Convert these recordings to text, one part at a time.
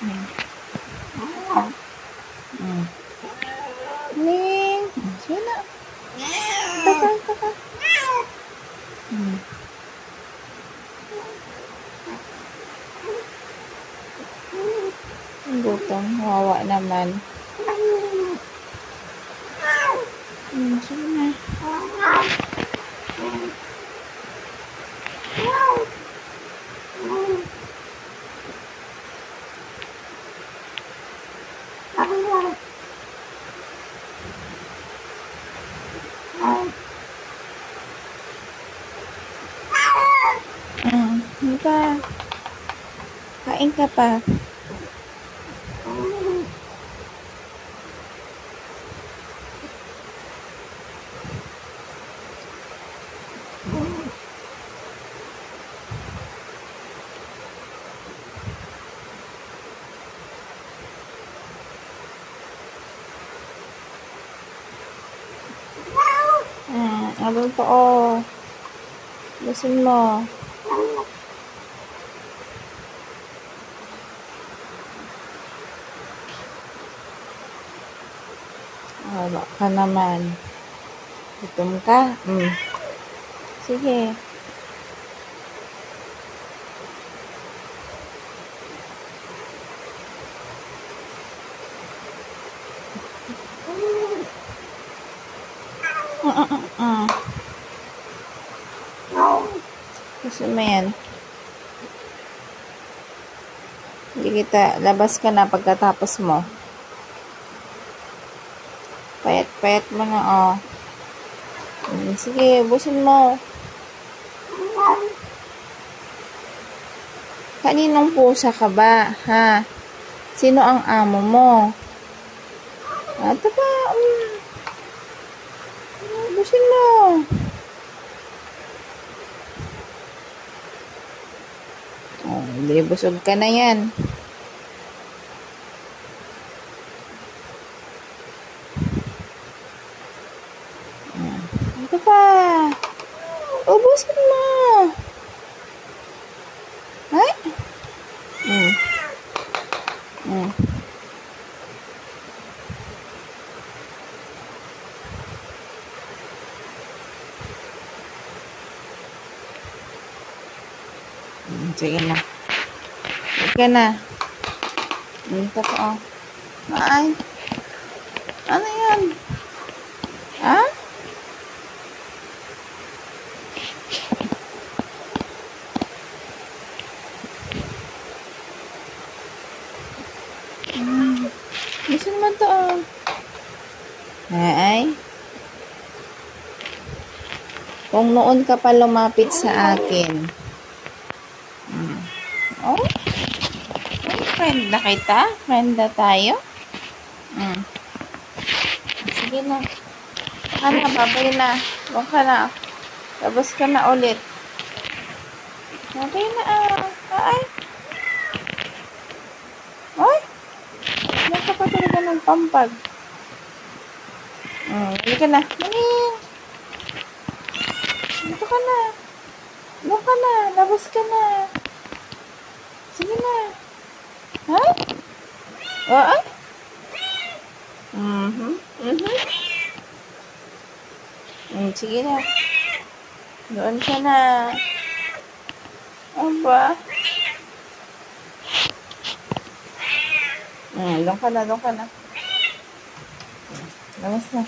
Hmm. Hmm. Ning. Sige na. Ito ka. Hmm. Gutom. Wawa naman. Sige na. Ano pa? Kain ka pa. Ano pa Lusin mo. Wala ka naman. Gutom ka? Sige. Gusto mo yan? Hindi kita, labas ka na pagkatapos mo. Payat mo na, Sige, ubusin mo. Kaninong pusa ka ba, ha? Sino ang amo mo? Ito pa, ubusin mo. Hindi, busog ka na yan. Ito pa. Ubusin mo. Ay? Sige na. Sige na. Ito pa, Ay. Ano yan? Ha? Gusto naman to, Ay. Kung noon ka pa lumapit sa akin. Friend na kita? Friend na tayo? Sige na. Babay na. Huwag ka na. Labas ka na ulit. Babay na, Ay. Baka pa talaga ng pampag. Hindi ka na. Dito ka na. Doon ka na. Labas ka na. Sige na. Ay? Ay? Sige na. Doon ka na. Aba. Doon ka na. Labas na.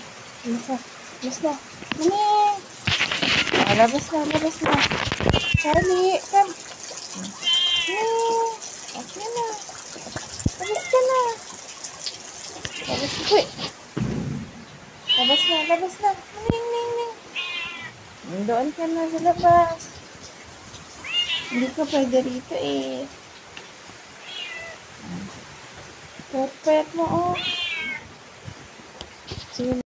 Labas na. Charlie, come. Okay na. Labas ka na. Labas na. Ning. Doon ka na sa labas. Hindi ka pwede rito, Pet mo, Sige.